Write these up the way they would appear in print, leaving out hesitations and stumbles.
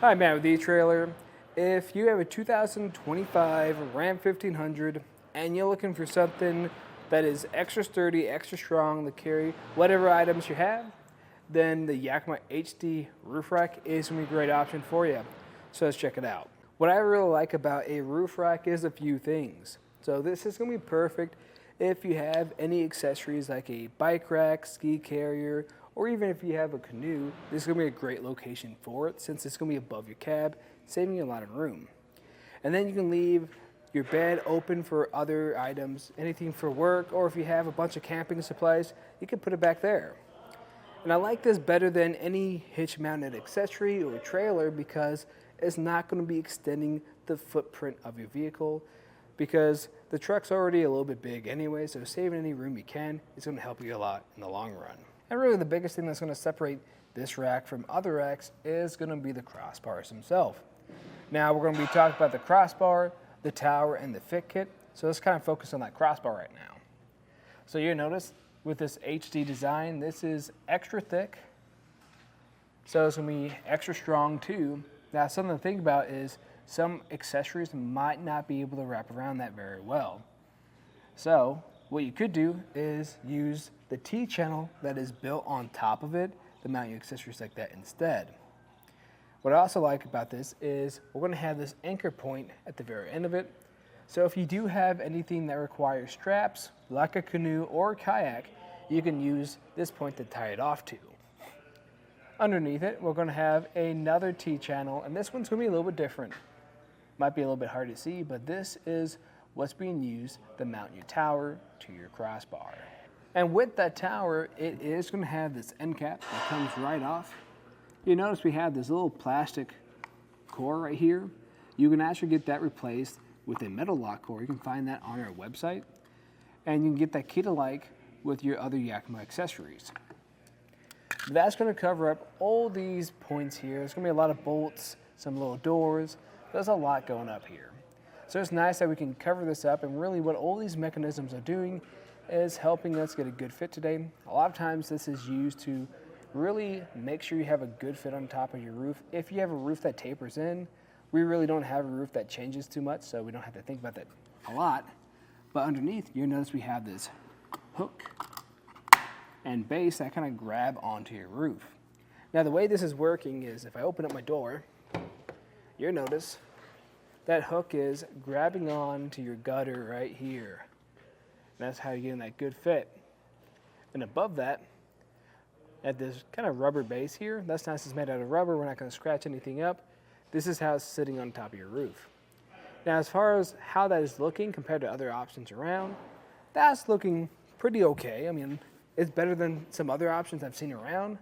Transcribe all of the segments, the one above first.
Hi, Matt with eTrailer. If you have a 2025 Ram 1500 and you're looking for something that is extra sturdy, extra strong to carry whatever items you have, then the Yakima HD Roof Rack is going to be a great option for you. So let's check it out. What I really like about a roof rack is a few things. So this is going to be perfect if you have any accessories like a bike rack, ski carrier, or even if you have a canoe. This is going to be a great location for it since it's going to be above your cab, saving you a lot of room. And then you can leave your bed open for other items, anything for work, or if you have a bunch of camping supplies, you can put it back there. And I like this better than any hitch-mounted accessory or trailer because it's not going to be extending the footprint of your vehicle, because the truck's already a little bit big anyway, so saving any room you can is going to help you a lot in the long run. And really the biggest thing that's going to separate this rack from other racks is going to be the crossbars themselves. Now we're going to be talking about the crossbar, the tower, and the fit kit, so let's kind of focus on that crossbar right now. So you'll notice with this HD design, this is extra thick, so it's going to be extra strong too. Now something to think about is some accessories might not be able to wrap around that very well. So what you could do is use the T-channel that is built on top of it to mount your accessories like that instead. What I also like about this is we're going to have this anchor point at the very end of it. So if you do have anything that requires straps, like a canoe or a kayak, you can use this point to tie it off to. Underneath it, we're going to have another T-channel, and this one's going to be a little bit different. Might be a little bit hard to see, but this is what's being used to mount your tower to your crossbar. And with that tower, it is going to have this end cap that comes right off. You notice we have this little plastic core right here. You can actually get that replaced with a metal lock core. You can find that on our website. And you can get that kit-alike with your other Yakima accessories. That's going to cover up all these points here. There's going to be a lot of bolts, some little doors. There's a lot going up here. So it's nice that we can cover this up, and really what all these mechanisms are doing is helping us get a good fit today. A lot of times this is used to really make sure you have a good fit on top of your roof. If you have a roof that tapers in, we really don't have a roof that changes too much, so we don't have to think about that a lot. But underneath, you'll notice we have this hook and base that kind of grab onto your roof. Now the way this is working is if I open up my door, you'll notice that hook is grabbing on to your gutter right here. And that's how you get in that good fit. And above that, at this kind of rubber base here, that's nice, it's made out of rubber, we're not going to scratch anything up. This is how it's sitting on top of your roof. Now as far as how that is looking compared to other options around, that's looking pretty okay. I mean, it's better than some other options I've seen around,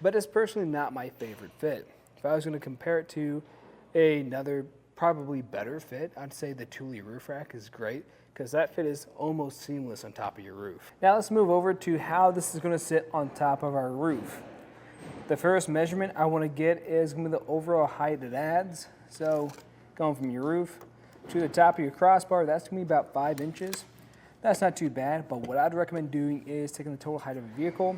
but it's personally not my favorite fit. If I was going to compare it to another probably better fit, I'd say the Thule Roof Rack is great because that fit is almost seamless on top of your roof. Now let's move over to how this is going to sit on top of our roof. The first measurement I want to get is going to be the overall height it adds. So going from your roof to the top of your crossbar, that's going to be about 5 inches. That's not too bad, but what I'd recommend doing is taking the total height of a vehicle,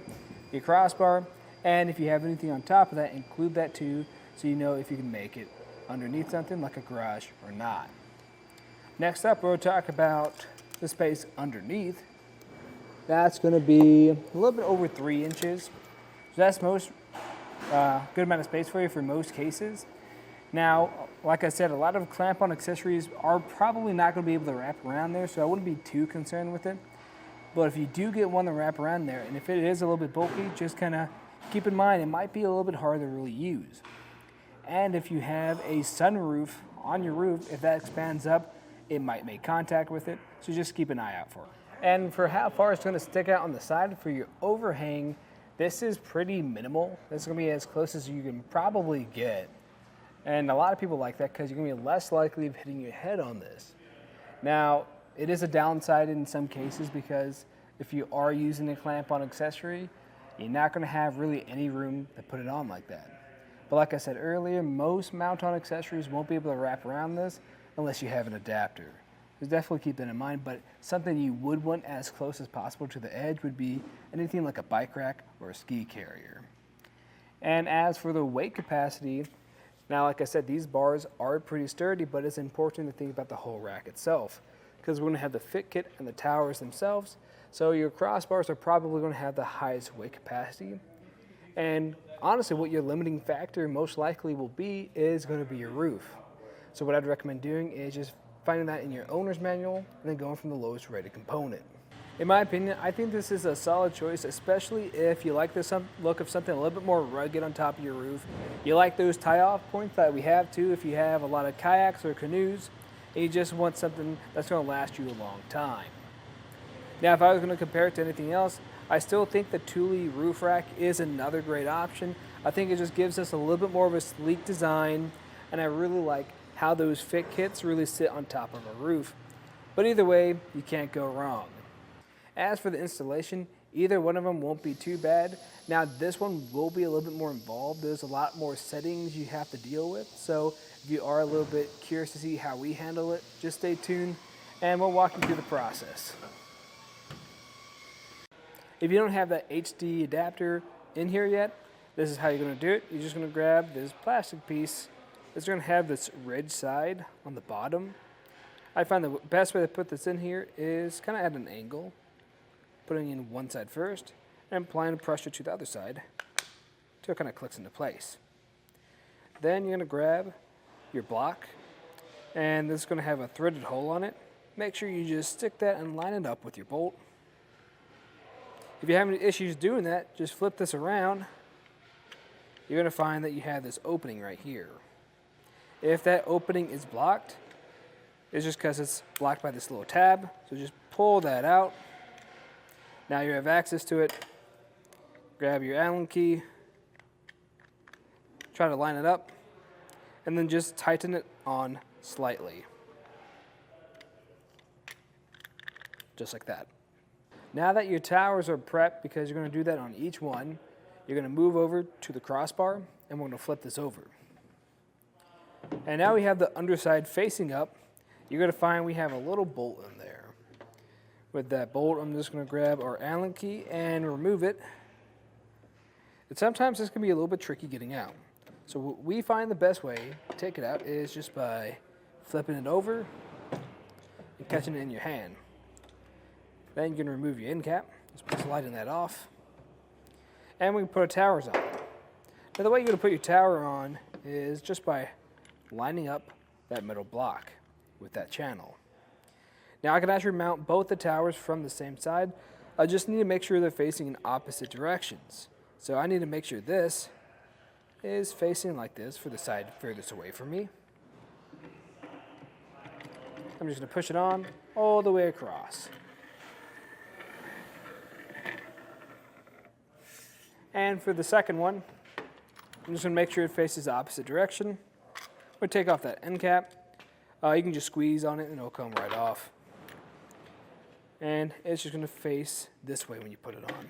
your crossbar, and if you have anything on top of that, include that too, so you know if you can make it underneath something like a garage or not. Next up, we'll talk about the space underneath. That's going to be a little bit over 3 inches. So that's most good amount of space for you for most cases. Now, like I said, a lot of clamp-on accessories are probably not going to be able to wrap around there, so I wouldn't be too concerned with it. But if you do get one to wrap around there, and if it is a little bit bulky, just kind of keep in mind it might be a little bit hard to really use. And if you have a sunroof on your roof, if that expands up, it might make contact with it, so just keep an eye out for it. And for how far it's going to stick out on the side for your overhang, this is pretty minimal. This is going to be as close as you can probably get. And a lot of people like that because you're going to be less likely of hitting your head on this. Now, it is a downside in some cases because if you are using a clamp-on accessory, you're not going to have really any room to put it on like that. But like I said earlier, most mount-on accessories won't be able to wrap around this unless you have an adapter. So definitely keep that in mind, but something you would want as close as possible to the edge would be anything like a bike rack or a ski carrier. And as for the weight capacity, Now, like I said, these bars are pretty sturdy, but it's important to think about the whole rack itself, because we're going to have the fit kit and the towers themselves. So your crossbars are probably going to have the highest weight capacity. And honestly, what your limiting factor most likely will be is going to be your roof. So what I'd recommend doing is just finding that in your owner's manual and then going from the lowest rated component. In my opinion, I think this is a solid choice, especially if you like the look of something a little bit more rugged on top of your roof. You like those tie-off points that we have too if you have a lot of kayaks or canoes, and you just want something that's going to last you a long time. Now, if I was going to compare it to anything else, I still think the Thule roof rack is another great option. I think it just gives us a little bit more of a sleek design, and I really like how those fit kits really sit on top of a roof. But either way, you can't go wrong. As for the installation, either one of them won't be too bad. Now, this one will be a little bit more involved. There's a lot more settings you have to deal with. So if you are a little bit curious to see how we handle it, just stay tuned and we'll walk you through the process. If you don't have that HD adapter in here yet, this is how you're going to do it. You're just going to grab this plastic piece. It's going to have this ridge side on the bottom. I find the best way to put this in here is kind of at an angle. Putting in one side first and applying pressure to the other side until it kind of clicks into place. Then you're going to grab your block, and this is going to have a threaded hole on it. Make sure you just stick that and line it up with your bolt. If you have any issues doing that, just flip this around. You're going to find that you have this opening right here. If that opening is blocked, it's just because it's blocked by this little tab. So just pull that out. Now you have access to it. Grab your Allen key, try to line it up, and then just tighten it on slightly. Just like that. Now that your towers are prepped, because you're going to do that on each one, you're going to move over to the crossbar, and we're going to flip this over. And now we have the underside facing up. You're going to find we have a little bolt in there. With that bolt, I'm just going to grab our Allen key and remove it. And sometimes this can be a little bit tricky getting out. So what we find the best way to take it out is just by flipping it over and catching it in your hand. Then you're going to remove your end cap, just sliding that off. And we can put our towers on. Now the way you're going to put your tower on is just by lining up that metal block with that channel. Now I can actually mount both the towers from the same side. I just need to make sure they're facing in opposite directions. So I need to make sure this is facing like this for the side furthest away from me. I'm just going to push it on all the way across. And for the second one, I'm just going to make sure it faces the opposite direction. I'm going to take off that end cap. You can just squeeze on it and it'll come right off. And it's just going to face this way when you put it on.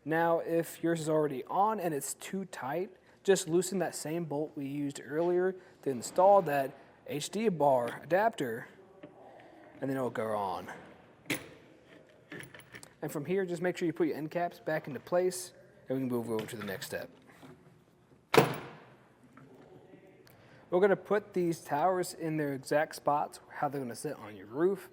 Now, if yours is already on and it's too tight, just loosen that same bolt we used earlier to install that HD bar adapter, and then it'll go on. And from here, just make sure you put your end caps back into place, and we can move over to the next step. We're going to put these towers in their exact spots, how they're going to sit on your roof.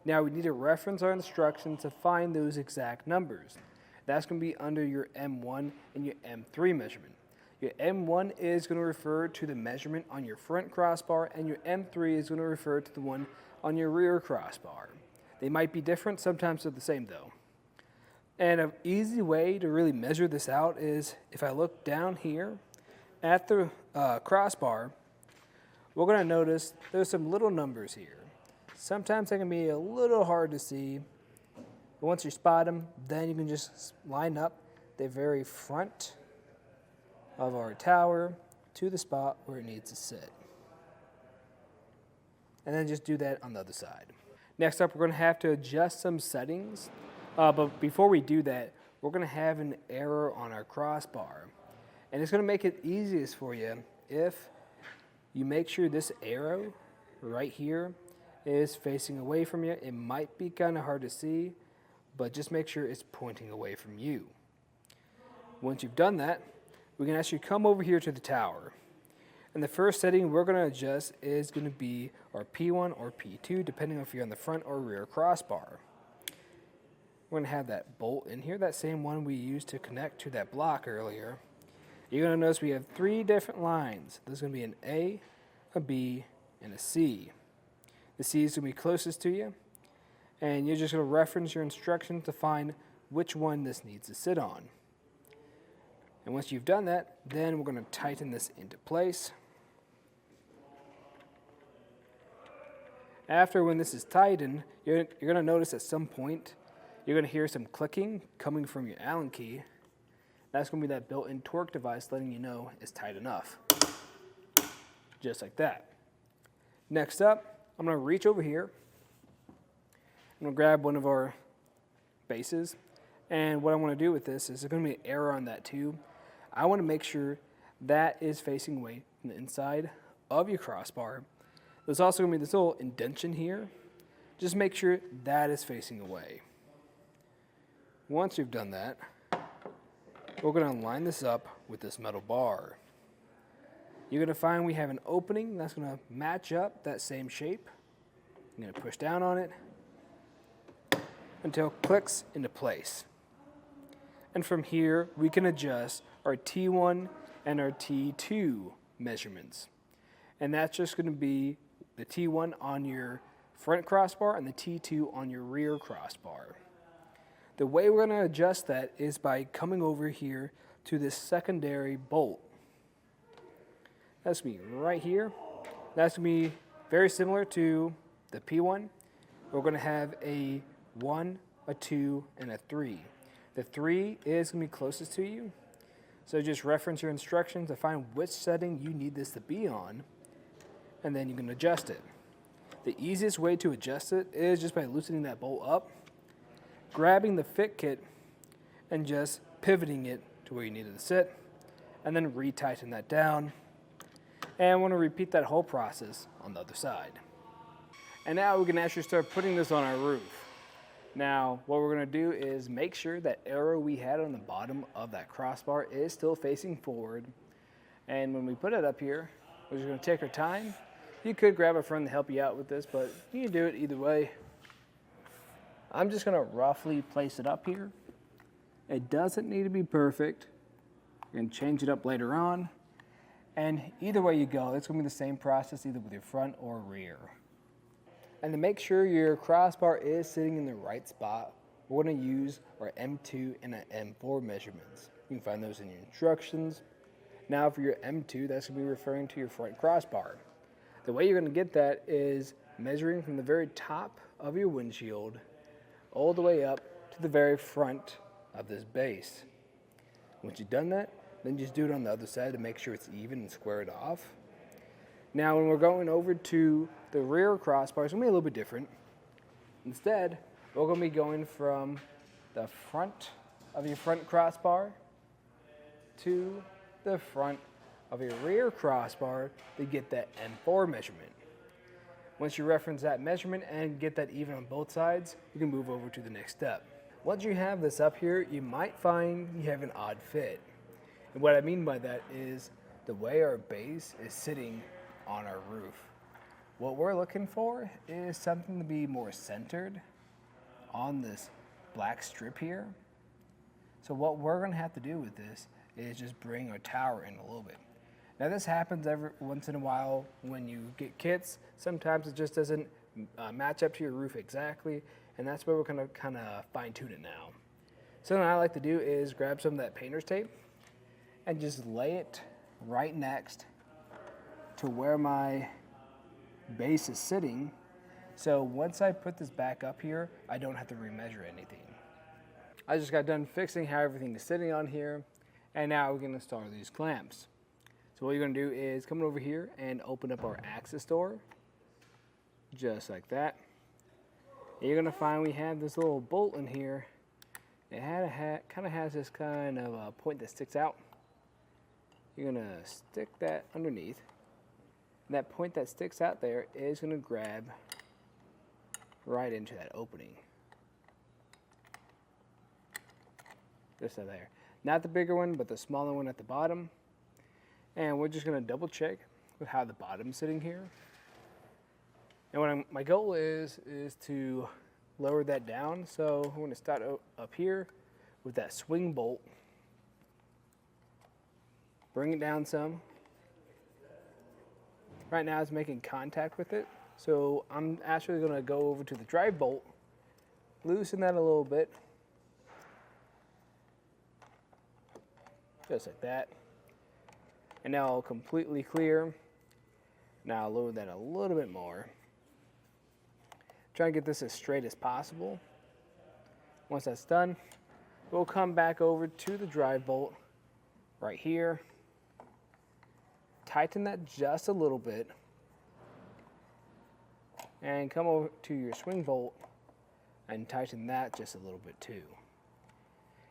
Now we need to reference our instructions to find those exact numbers. That's going to be under your M1 and your M3 measurement. Your M1 is going to refer to the measurement on your front crossbar, and your M3 is going to refer to the one on your rear crossbar. They might be different, sometimes they're the same though. And an easy way to really measure this out is if I look down here at the crossbar, we're going to notice there's some little numbers here. Sometimes they can be a little hard to see, but once you spot them, then you can just line up the very front of our tower to the spot where it needs to sit. And then just do that on the other side. Next up, we're going to have to adjust some settings, but before we do that, we're going to have an error on our crossbar. And it's going to make it easiest for you if you make sure this arrow right here is facing away from you. It might be kind of hard to see, but just make sure it's pointing away from you. Once you've done that, we can actually come over here to the tower. And the first setting we're going to adjust is going to be our P1 or P2, depending on if you're on the front or rear crossbar. We're going to have that bolt in here, that same one we used to connect to that block earlier. You're going to notice we have 3 different lines. There's going to be an A, a B, and a C. The C is going to be closest to you, and you're just going to reference your instructions to find which one this needs to sit on. And once you've done that, then we're going to tighten this into place. After, when this is tightened, you're going to notice at some point you're going to hear some clicking coming from your Allen key. That's going to be that built-in torque device letting you know it's tight enough. Just like that. Next up, I'm going to reach over here. I'm going to grab one of our bases. And what I want to do with this is there's going to be an arrow on that tube. I want to make sure that is facing away from the inside of your crossbar. There's also going to be this little indentation here. Just make sure that is facing away. Once you've done that, we're going to line this up with this metal bar. You're going to find we have an opening that's going to match up that same shape. I'm going to push down on it until it clicks into place. And from here, we can adjust our T1 and our T2 measurements. And that's just going to be the T1 on your front crossbar and the T2 on your rear crossbar. The way we're going to adjust that is by coming over here to this secondary bolt. That's going to be right here. That's going to be very similar to the P1. We're going to have a 1, a 2, and a 3. The 3 is going to be closest to you. So just reference your instructions to find which setting you need this to be on, and then you can adjust it. The easiest way to adjust it is just by loosening that bolt up, grabbing the fit kit, and just pivoting it to where you need it to sit, and then retighten that down. And I want to repeat that whole process on the other side. And now we can actually start putting this on our roof. Now, what we're going to do is make sure that arrow we had on the bottom of that crossbar is still facing forward. And when we put it up here, we're just going to take our time. You could grab a friend to help you out with this, but you can do it either way. I'm just going to roughly place it up here. It doesn't need to be perfect. You can change it up later on. And either way you go, it's going to be the same process either with your front or rear. And to make sure your crossbar is sitting in the right spot, we're going to use our M2 and an M4 measurements. You can find those in your instructions. Now for your M2, that's going to be referring to your front crossbar. The way you're going to get that is measuring from the very top of your windshield all the way up to the very front of this base. Once you've done that, then just do it on the other side to make sure it's even and square it off. Now when we're going over to the rear crossbar, it's going to be a little bit different. Instead, we're going to be going from the front of your front crossbar to the front of your rear crossbar to get that M4 measurement. Once you reference that measurement and get that even on both sides, you can move over to the next step. Once you have this up here, you might find you have an odd fit. And what I mean by that is the way our base is sitting on our roof. What we're looking for is something to be more centered on this black strip here. So what we're going to have to do with this is just bring our tower in a little bit. Now this happens every once in a while when you get kits. Sometimes it just doesn't match up to your roof exactly, and that's where we're going to kind of fine tune it now. Something I like to do is grab some of that painter's tape and just lay it right next to where my base is sitting. So once I put this back up here, I don't have to remeasure anything. I just got done fixing how everything is sitting on here, and now we're going to install these clamps. So what you're going to do is come over here and open up our access door, just like that. And you're going to find we have this little bolt in here. It kind of has this kind of point that sticks out. You're going to stick that underneath. And that point that sticks out there is going to grab right into that opening. Just there. Not the bigger one, but the smaller one at the bottom. And we're just going to double check with how the bottom's sitting here. And what my goal is to lower that down. So I'm going to start up here with that swing bolt. Bring it down some. Right now it's making contact with it. So I'm actually going to go over to the drive bolt, loosen that a little bit. Just like that. And now I'll completely clear. Now I'll lower that a little bit more. Try to get this as straight as possible. Once that's done, we'll come back over to the drive bolt right here. Tighten that just a little bit. And come over to your swing bolt and tighten that just a little bit too. You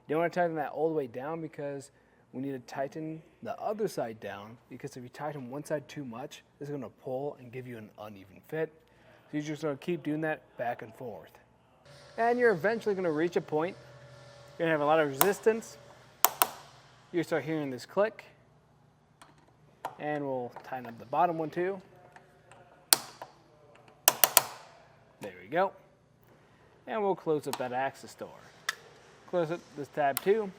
don't want to tighten that all the way down because we need to tighten the other side down, because if you tighten one side too much, it's going to pull and give you an uneven fit. So you're just going to keep doing that back and forth. And you're eventually going to reach a point. You're going to have a lot of resistance. You start hearing this click. And we'll tighten up the bottom one too. There we go. And we'll close up that axis door. Close up this tab too.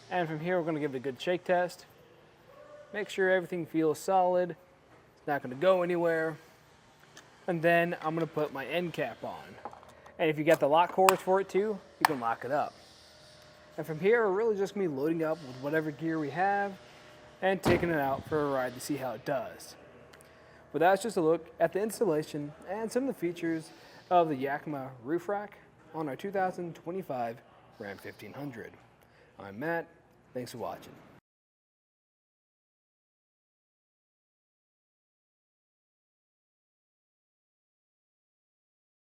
And from here, we're going to give it a good shake test. Make sure everything feels solid. It's not going to go anywhere. And then I'm going to put my end cap on. And if you got the lock cores for it too, you can lock it up. And from here, we're really just going to be loading up with whatever gear we have and taking it out for a ride to see how it does. But that's just a look at the installation and some of the features of the Yakima Roof Rack on our 2025 Ram 1500. I'm Matt. Thanks for watching.